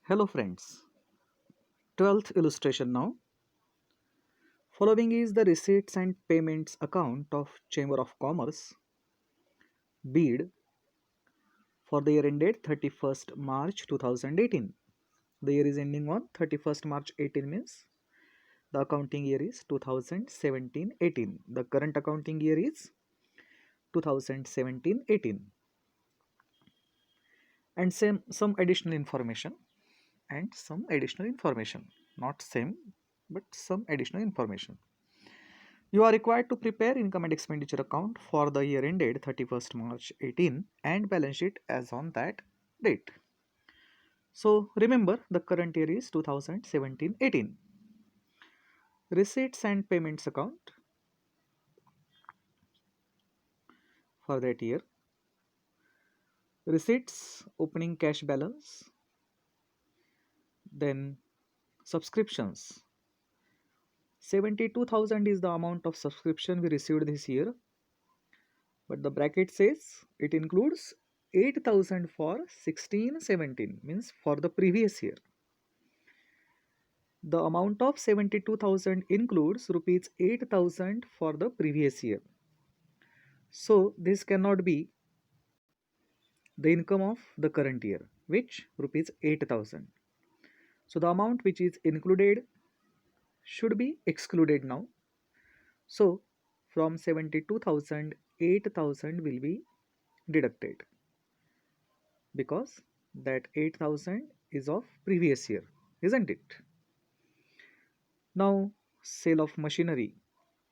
Hello friends, 12th illustration now. Following is the receipts and payments account of Chamber of Commerce, bid for the year ended 31st March 2018. The year is ending on 31st March 18 means the accounting year is 2017-18. The current accounting year is 2017-18. And some additional information not same but some additional information. You are required to prepare income and expenditure account for the year ended 31st March 18 and balance sheet as on that date. So remember the current year is 2017-18. Receipts and payments account for that year. Receipts, opening cash balance, then subscriptions. 72,000 is the amount of subscription we received this year, but the bracket says it includes 8,000 for 16-17 means for the previous year. The amount of 72,000 includes rupees 8,000 for the previous year. So this cannot be the income of the current year, which rupees 8,000. So the amount which is included should be excluded now. So from 72,000, 8,000 will be deducted because that 8,000 is of previous year, isn't it? Now sale of machinery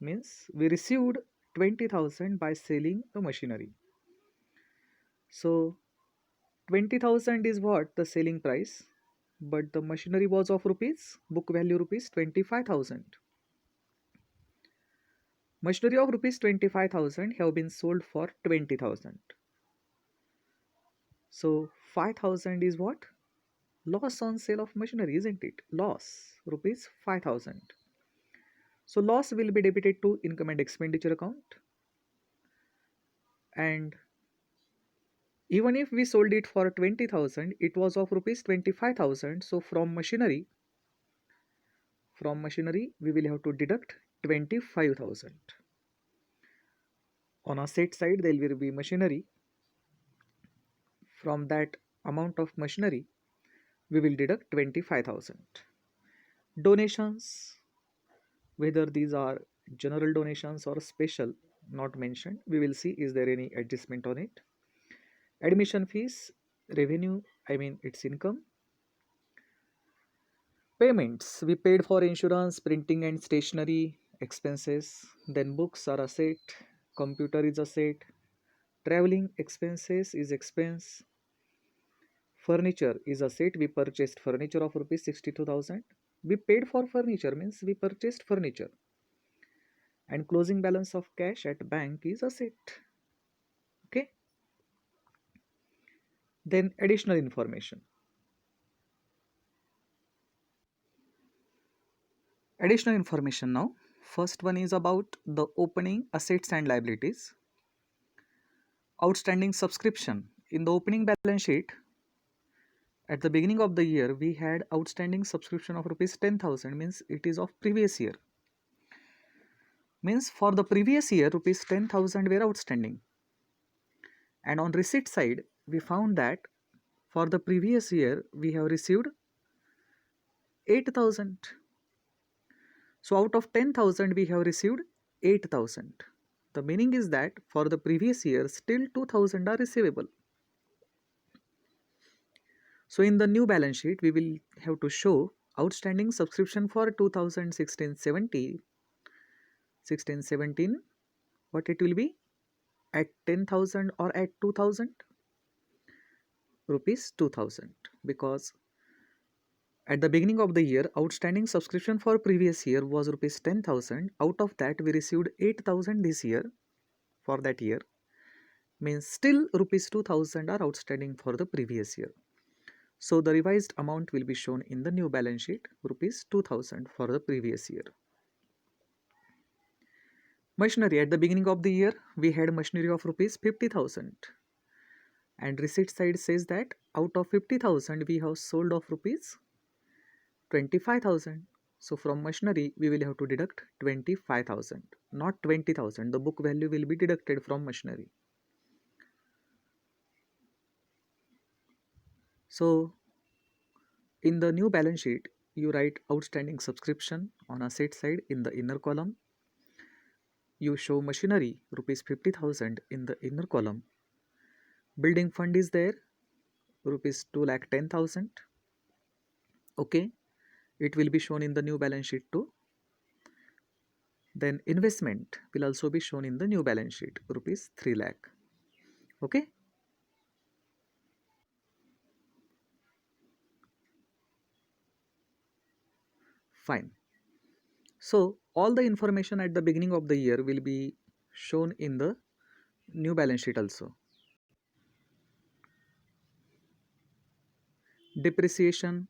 means we received 20,000 by selling the machinery. So 20,000 is what the selling price, but the machinery was of rupees, book value rupees 25,000. Machinery of rupees 25,000 have been sold for 20,000. So 5,000 is what? Loss on sale of machinery, isn't it? Loss rupees 5,000. So loss will be debited to income and expenditure account, and even if we sold it for 20,000, it was of rupees 25,000. So from machinery we will have to deduct 25,000. On asset side there will be machinery. From that amount of machinery we will deduct 25,000. Donations, whether these are general donations or special, not mentioned. We will see is there any adjustment on it. Admission fees, revenue, I mean its income. Payments, we paid for insurance, printing and stationery expenses. Then books are asset, computer is asset, traveling expenses is expense. Furniture is asset, we purchased furniture of rupees 62,000. We paid for furniture means we purchased furniture. And closing balance of cash at bank is asset. Okay. Then additional information. Additional information now. First one is about the opening assets and liabilities. Outstanding subscription. In the opening balance sheet, at the beginning of the year, we had outstanding subscription of rupees 10,000 means it is of previous year. Means for the previous year, rupees 10,000 were outstanding. And on receipt side, we found that for the previous year, we have received 8,000. So out of 10,000, we have received 8,000. The meaning is that for the previous year, still 2,000 are receivable. So in the new balance sheet, we will have to show outstanding subscription for 2016-17. What it will be? At 10,000 or at 2,000? Rupees 2,000. Because at the beginning of the year, outstanding subscription for previous year was rupees 10,000. Out of that, we received 8,000 this year for that year. Means still rupees 2,000 are outstanding for the previous year. So the revised amount will be shown in the new balance sheet, rupees 2,000 for the previous year. Machinery, at the beginning of the year, we had machinery of rupees 50,000. and receipt side says that out of 50,000 we have sold of rupees 25,000. So from machinery we will have to deduct 25,000, not 20,000. The book value will be deducted from machinery. So in the new balance sheet, you write outstanding subscription on asset side in the inner column. You show machinery rupees 50,000 in the inner column. Building fund is there, rupees 2,10,000. Okay, it will be shown in the new balance sheet too. Then investment will also be shown in the new balance sheet, rupees 3 lakh. Okay. Fine. So all the information at the beginning of the year will be shown in the new balance sheet also. Depreciation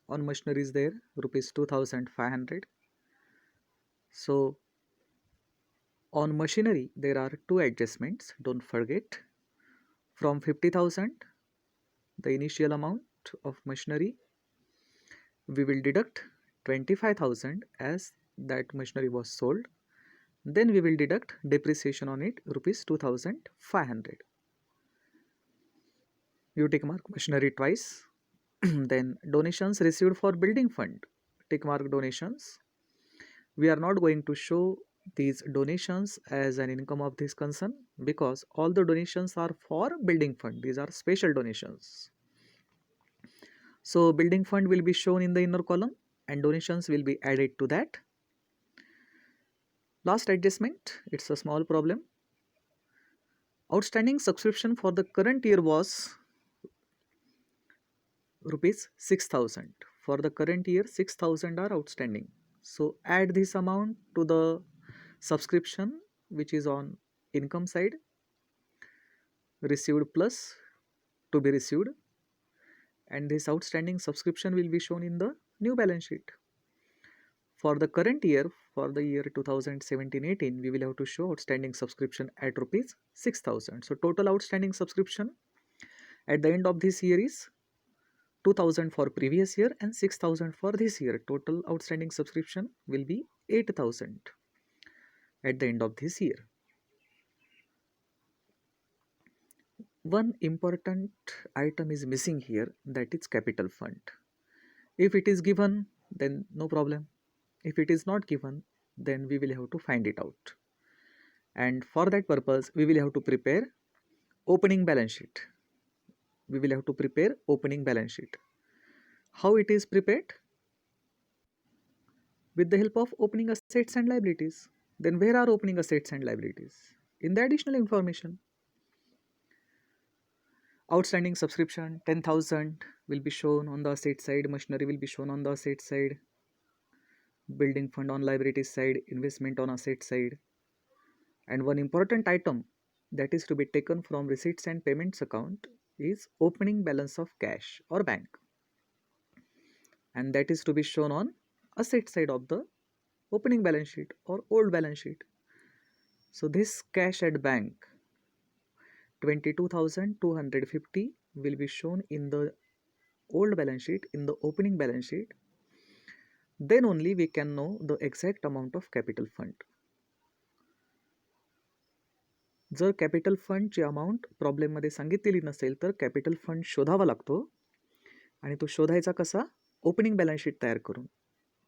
on machinery is there, rupees 2,500. So on machinery there are two adjustments, don't forget. From 50,000, the initial amount of machinery, we will deduct 25,000 as that machinery was sold. Then we will deduct depreciation on it, rupees 2,500. You tick mark machinery twice. Then donations received for building fund, tick mark donations. We are not going to show these donations as an income of this concern because all the donations are for building fund. These are special donations. So building fund will be shown in the inner column and donations will be added to that. Last adjustment, it's a small problem. Outstanding subscription for the current year was rupees 6,000. For the current year, 6,000 are outstanding. So add this amount to the subscription which is on income side, received plus to be received, and this outstanding subscription will be shown in the new balance sheet. For the current year, for the year 2017-18, we will have to show outstanding subscription at rupees 6,000. So total outstanding subscription at the end of this year is 2,000 for previous year and 6,000 for this year. Total outstanding subscription will be 8,000 at the end of this year. One important item is missing here, that is capital fund. If it is given, then no problem. If it is not given, then we will have to find it out. And for that purpose, we will have to prepare opening balance sheet. We will have to prepare opening balance sheet. How it is prepared? With the help of opening assets and liabilities. Then where are opening assets and liabilities? In the additional information. Outstanding subscription 10,000 will be shown on the asset side, machinery will be shown on the asset side, building fund on liabilities side, investment on asset side. And one important item that is to be taken from receipts and payments account is opening balance of cash or bank, and that is to be shown on asset side of the opening balance sheet or old balance sheet. So this cash at bank 22,250 will be shown in the old balance sheet, in the opening balance sheet. Then only we can know the exact amount of capital fund. जर capital फंडची amount प्रॉब्लेममध्ये सांगितलेली नसेल तर capital fund शोधावा लागतो आणि तो शोधायचा कसा? ओपनिंग बॅलन्स शीट तयार करून.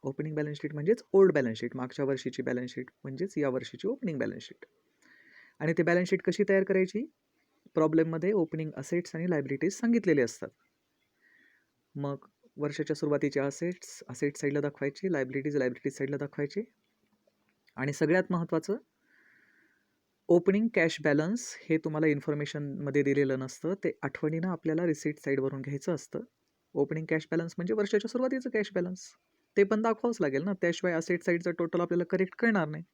ओपनिंग बॅलन्स शीट म्हणजेच ओल्ड बॅलन्स शीट, मागच्या वर्षीची बॅलन्स शीट म्हणजेच या वर्षीची ओपनिंग बॅलन्स शीट. आणि ते बॅलन्स शीट कशी तयार करायची? प्रॉब्लेममध्ये ओपनिंग असेट्स आणि लायबिलिटीज सांगितलेले असतात. मग वर्षाच्या सुरुवातीचे असेट्स असेट साईडला दाखवायचे, लायबिलिटीज साईडला दाखवायचे. आणि सगळ्यात महत्त्वाचं ओपनिंग कॅश बॅलन्स हे तुम्हाला इन्फॉर्मेशनमध्ये दिलेलं नसतं, ते आठवणीनं आपल्याला रिसीट साईडवरून घ्यायचं असतं. ओपनिंग कॅश बॅलन्स म्हणजे वर्षाच्या सुरुवातीचं कॅश बॅलन्स, ते पण दाखवावंच लागेल ना, त्याशिवाय असेट साईडचं टोटल आपल्याला करेक्ट कळणार नाही.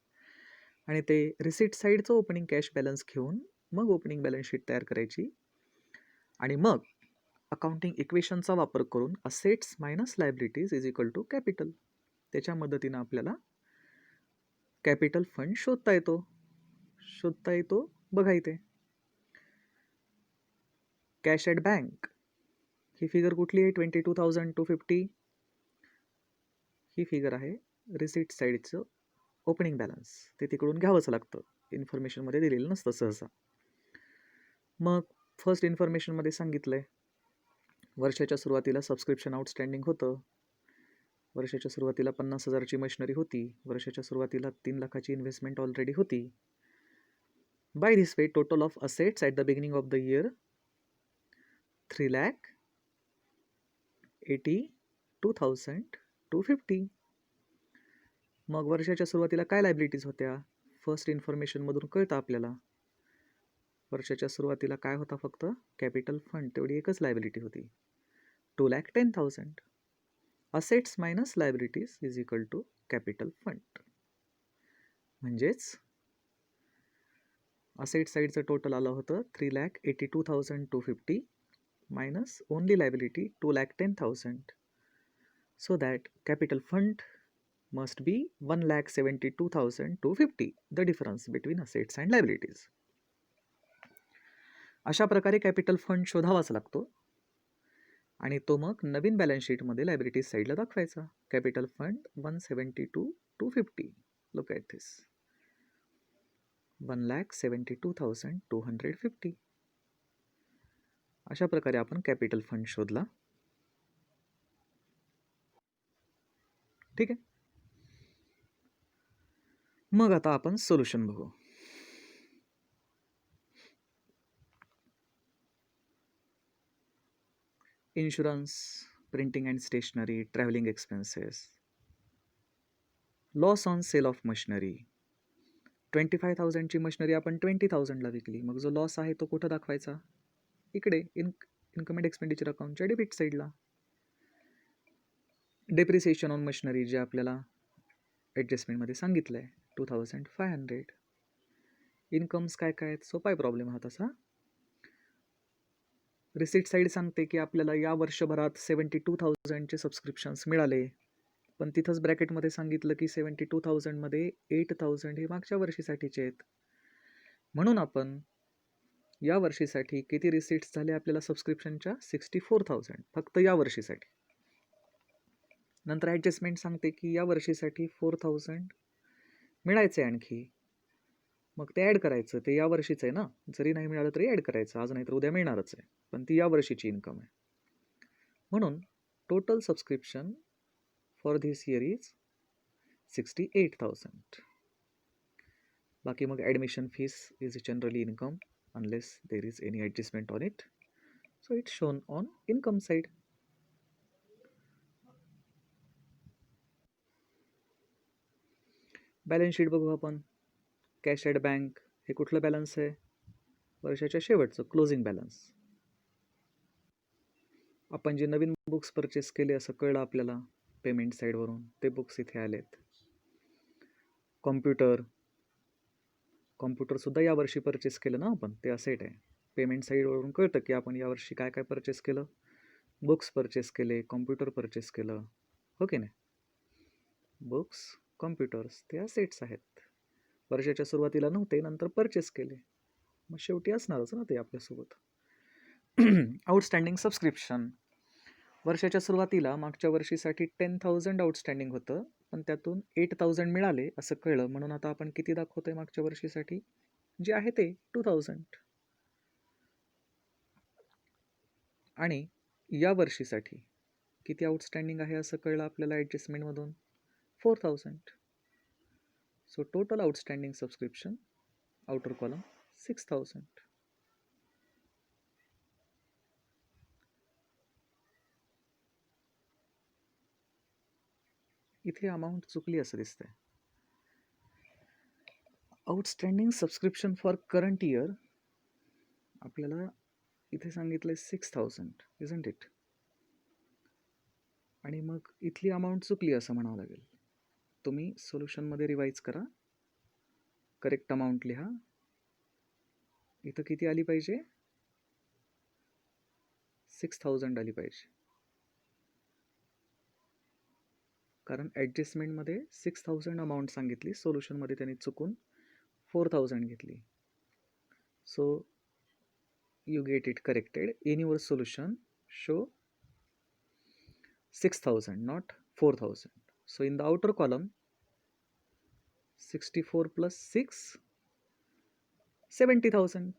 आणि ते रिसीट साईडचं ओपनिंग कॅश बॅलन्स घेऊन मग ओपनिंग बॅलन्स शीट तयार करायची. आणि मग अकाउंटिंग इक्वेशनचा वापर करून assets minus liabilities is equal to capital, त्याच्या मदतीनं आपल्याला कॅपिटल फंड शोधता येतो. बघा इथे कॅश ॲट बँक, ही फिगर कुठली आहे? 22,250. ही फिगर आहे रिसिट साईडचं ओपनिंग बॅलन्स. ते तिकडून घ्यावंच लागतं, इन्फॉर्मेशनमध्ये दिलेलं नसतं सहसा. मग फर्स्ट इन्फॉर्मेशनमध्ये सांगितलं आहे वर्षाच्या सुरुवातीला सबस्क्रिप्शन आउटस्टँडिंग होतं. वर्षाच्या सुरुवातीला 50,000ची मशिनरी होती. वर्षाच्या सुरुवातीला 3 लाखाची इन्व्हेस्टमेंट ऑलरेडी होती. By this way total of assets at the beginning of the year 3,82,250. मग वर्षाच्या सुरुवातीला काय लायबिलिटीज होत्या? फर्स्ट इन्फॉर्मेशनमधून कळतं आपल्याला. वर्षाच्या सुरुवातीला काय होता? फक्त कॅपिटल फंड, तेवढी एकच लायबिलिटी होती, 2,10,000. Assets minus liabilities is equal to capital fund. म्हणजेच असेट साईडचं टोटल आलं होतं 3,82,250 minus only liability 2,10,000. So that capital fund must be 1,72,250, the difference between assets and liabilities. अशा प्रकारे कॅपिटल फंड शोधावाच लागतो आणि तो मग नवीन बॅलन्स शीटमध्ये लायबिलिटीज साईडला दाखवायचा. Capital fund 172,250. Look at this, 1,72,250. अशा प्रकारे आपण कॅपिटल फंड शोधला. ठीक आहे. मग आता आपण सोल्युशन बघू. Insurance, printing and stationery, travelling expenses, loss on sale of machinery. 25,000ची मशिनरी आपण 20,000ला विकली. मग जो लॉस आहे तो कुठं दाखवायचा? इकडे इन्कम अँड एक्सपेंडिचर अकाउंटच्या डेबिट साईडला. डेप्रिसिएशन ऑन मशिनरी जे आपल्याला ॲडजस्टमेंटमध्ये सांगितलं आहे 2,500. इन्कम्स काय काय आहेत? सोपा प्रॉब्लेम हा तसा. रिसिट साईड सांगते की आपल्याला या वर्षभरात 72,000चे सबस्क्रिप्शन्स मिळाले, पण तिथंच ब्रॅकेटमध्ये सांगितलं की 72,000मध्ये 8,000 हे मागच्या वर्षीसाठीचे आहेत. म्हणून आपण या वर्षीसाठी किती रिसिट्स झाले आपल्याला सबस्क्रिप्शनच्या? 64,000 फक्त या वर्षीसाठी. नंतर ॲडजस्टमेंट सांगते की या वर्षीसाठी 4,000 मिळायचं आहे आणखी. मग ते ॲड करायचं. ते या वर्षीचं आहे ना, जरी नाही मिळालं तरी ॲड करायचं. आज नाही तर उद्या मिळणारच आहे, पण ती या वर्षीची इन्कम आहे. म्हणून total subscription for this year is 68,000. बाकी मग admission fees is generally income unless there is any adjustment on it. So it's shown on income side. Balance sheet बघू आपण. कॅश ॲट बँक हे कुठलं बॅलन्स आहे? वर्षाच्या शेवटचं क्लोजिंग बॅलन्स. आपण जे नवीन books purchase केले असं कळलं आपल्याला पेमेंट साईडवरून, ते बुक्स इथे आलेत. कॉम्प्युटरसुद्धा यावर्षी परचेस केलं ना आपण, ते असेट आहे. पेमेंट साईडवरून कळतं की आपण यावर्षी काय काय परचेस केलं. बुक्स परचेस केले, कॉम्प्युटर परचेस केलं, हो की नाही? बुक्स, कॉम्प्युटर्स ते असेट्स आहेत. वर्षाच्या सुरुवातीला नव्हते, नंतर परचेस केले, मग शेवटी असणारच ना ते आपल्यासोबत. Outstanding subscription. वर्षाच्या सुरुवातीला मागच्या वर्षीसाठी 10,000 आउटस्टँडिंग होतं, पण त्यातून 8,000 मिळाले असं कळलं. म्हणून आता आपण किती दाखवतोय मागच्या वर्षीसाठी? जे आहे ते 2,000. आणि या वर्षीसाठी किती आउटस्टँडिंग आहे असं कळलं आपल्याला ॲडजस्टमेंटमधून? 4,000. So total outstanding subscription, outer column, 6,000. इथे अमाऊंट चुकली असं दिसतंय. Outstanding subscription for current year आपल्याला इथे सांगितलं 6,000, इजंट इट? आणि मग इथली अमाऊंट चुकली असं म्हणावं लागेल. तुम्ही सोल्युशनमध्ये रिवाईज करा, करेक्ट अमाऊंट लिहा. इथं किती आली पाहिजे? 6,000 आली पाहिजे, कारण ॲडजस्टमेंटमध्ये 6,000 अमाऊंट सांगितली, सोल्युशनमध्ये त्यांनी चुकून 4,000 घेतली. सो you get it corrected. In your solution, show 6,000, not 4,000. So in the outer column, 64 plus 6, 70,000,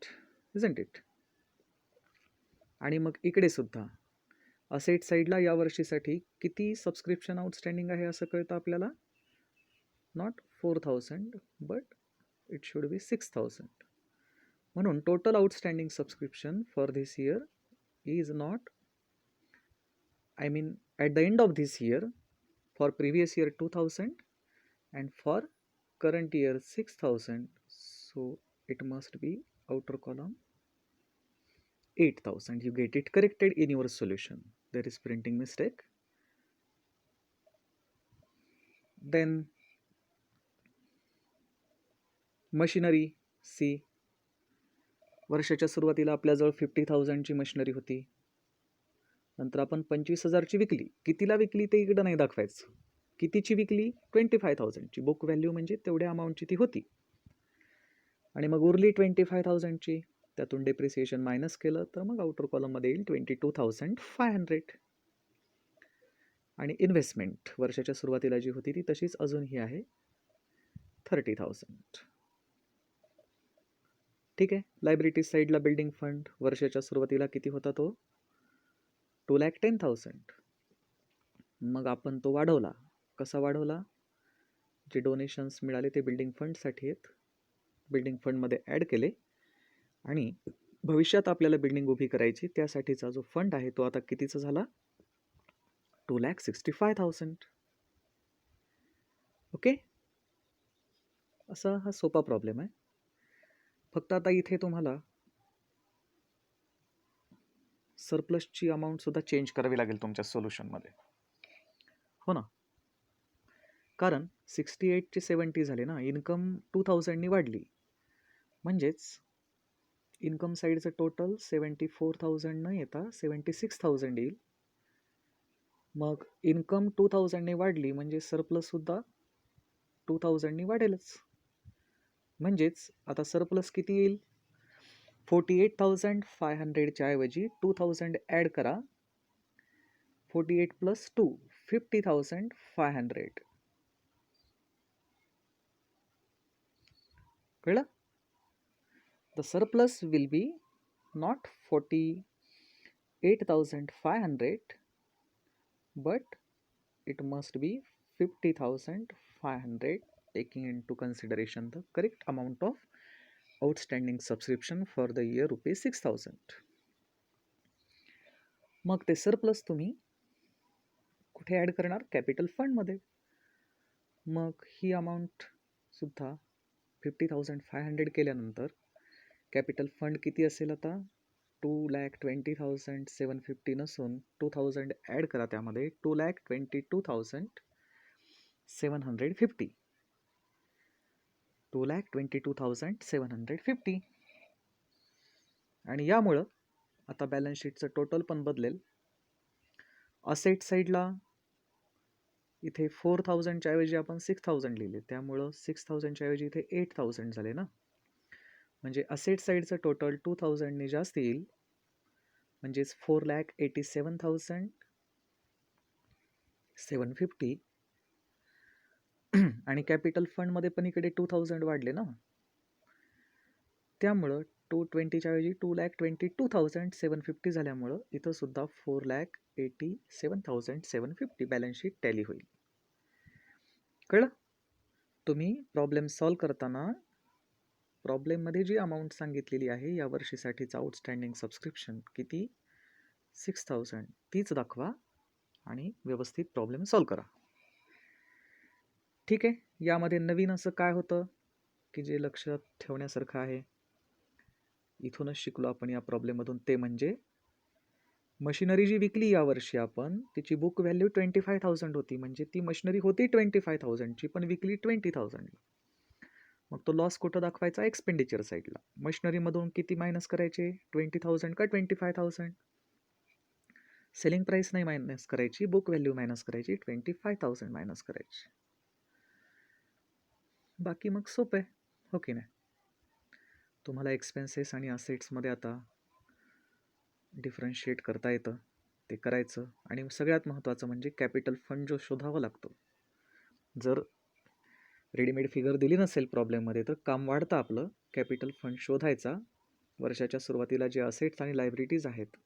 isn't it? आणि मग इकडे सुद्धा असेट साईडला या वर्षीसाठी किती सबस्क्रिप्शन आउटस्टँडिंग आहे असं कळतं आपल्याला. Not 4,000 but it should be 6,000. म्हणून total outstanding subscription for this year is not, I mean at the end of this year, for previous year 2,000 and for current year 6,000. So it must be outer column 8,000. You get it corrected in your solution. There is printing mistake. Then machinery सी, वर्षाच्या सुरुवातीला आपल्याजवळ 50,000ची machinery होती. नंतर आपण 25,000ची विकली. कितीला विकली ते इकडं नाही दाखवायचं. कितीची विकली? 25,000ची. बुक व्हॅल्यू म्हणजे तेवढ्या अमाऊंटची ती होती. आणि मग उरली 25,000ची, त्यातून डेप्रिसिएशन मायनस केलं तर मग आउटर कॉलममध्ये येईल 22,500. आणि इन्व्हेस्टमेंट वर्षाच्या सुरुवातीला जी होती ती तशीच अजूनही आहे, 30,000. ठीक आहे. लायबिलिटीज साईडला बिल्डिंग फंड वर्षाच्या सुरुवातीला किती होता तो? 2,10,000. मग आपण तो वाढवला. कसा वाढवला? जे डोनेशन्स मिळाले ते बिल्डिंग फंडसाठी आहेत, बिल्डिंग फंडमध्ये ॲड केले. आणि भविष्यात आपल्याला बिल्डिंग उभी करायची, त्यासाठीचा जो फंड आहे तो आता कितीचा झाला? 2,65,000. ओके. असा हा सोपा प्रॉब्लेम आहे. फक्त आता इथे तुम्हाला सरप्लसची अमाऊंट सुद्धा चेंज करावी लागेल तुमच्या सोल्युशनमध्ये, हो ना. कारण 68 चे 70 झाले ना. इन्कम 2,000नी वाढली, म्हणजेच इन्कम साईडचं टोटल 74,000 न येता 76,000 येईल. मग इन्कम 2,000ने वाढली म्हणजे सरप्लस सुद्धा 2,000नी वाढेलच. म्हणजेच आता सरप्लस किती येईल? 48,500च्या ऐवजी 2,000 ॲड करा. 48 प्लस 2, 50,500. कळलं? The surplus will be not 48,500 but it must be 50,500, taking into consideration the correct amount of outstanding subscription for the year ₹6,000. मग ते सरप्लस तुम्ही कुठे ॲड करणार? कॅपिटल फंडमध्ये. मग ही अमाऊंट सुद्धा 50,500 केल्यानंतर कॅपिटल फंड किती असेल आता? 2,20,750 नसून 2,000 ॲड करा त्यामध्ये, 2,22,750. 2,22,750. आणि यामुळं आता बॅलन्स शीटचं टोटल पण बदलेल. असेट साईडला इथे 4,000च्या ऐवजी आपण 6,000 लिहिले, त्यामुळं 6,000च्या ऐवजी इथे 8,000 झाले ना. म्हणजे असेट साईडचं टोटल 2,000ने जास्त येईल, म्हणजेच 4,87,750. आणि कॅपिटल फंडमध्ये पण इकडे 2,000 वाढले ना, त्यामुळं 220च्या ऐवजी 2,22,750 झाल्यामुळं इथं सुद्धा 4,87,750 बॅलन्स शीट टॅली होईल. कळलं? तुम्ही प्रॉब्लेम सॉल्व करताना प्रॉब्लेममध्ये जी अमाऊंट सांगितलेली आहे या वर्षीसाठीचं आउटस्टँडिंग सबस्क्रिप्शन किती? 6,000, तीच दाखवा आणि व्यवस्थित प्रॉब्लेम सॉल्व करा. ठीक आहे. यामध्ये नवीन असं काय होतं की जे लक्षात ठेवण्यासारखं आहे? इथूनच शिकलो आपण या प्रॉब्लेममधून, ते म्हणजे मशिनरी जी विकली यावर्षी आपण, तिची बुक व्हॅल्यू 25,000 होती, म्हणजे ती मशिनरी होती 25,000ची पण विकली 20,000ला. मग तो लॉस कुठं दाखवायचा? एक्सपेंडिचर साईडला. मशिनरीमधून किती मायनस करायचे? 20,000 का 25,000? सेलिंग प्राईस नाही मायनस करायची, बुक व्हॅल्यू मायनस करायची, 25,000 मायनस करायची. बाकी मग सोपं आहे, हो की नाही? तुम्हाला एक्सपेन्सेस आणि असेट्समध्ये आता डिफरन्शिएट करता येतं ते करायचं. आणि सगळ्यात महत्त्वाचं म्हणजे कॅपिटल फंड जो शोधावा लागतो. जर रेडीमेड फिगर दिली नसेल प्रॉब्लेममध्ये तर काम वाढतं आपलं. कॅपिटल फंड शोधायचा. वर्षाच्या सुरुवातीला जे असेट्स आणि लायबिलिटीज आहेत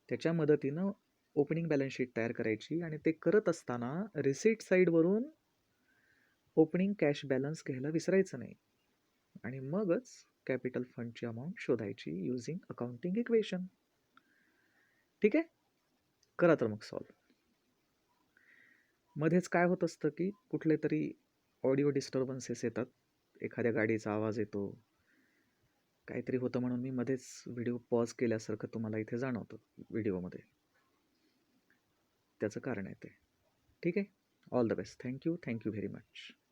त्याच्या मदतीनं ओपनिंग बॅलन्स शीट तयार करायची आणि ते करत असताना रिसीट साईडवरून ओपनिंग कॅश बॅलन्स घ्यायला विसरायचं नाही. आणि मगच कॅपिटल फंडची अमाऊंट शोधायची युझिंग अकाउंटिंग इक्वेशन. ठीक आहे, करा तर मग सॉल्व. मध्येच काय होत असतं की कुठले तरी ऑडिओ डिस्टर्बन्सेस येतात, एखाद्या गाडीचा आवाज येतो, काहीतरी होतं म्हणून मी मध्येच व्हिडिओ पॉज केल्यासारखं तुम्हाला इथे जाणवतं व्हिडिओमध्ये. त्याचं कारण आहे ते. ठीक आहे, all the best. Thank you very much.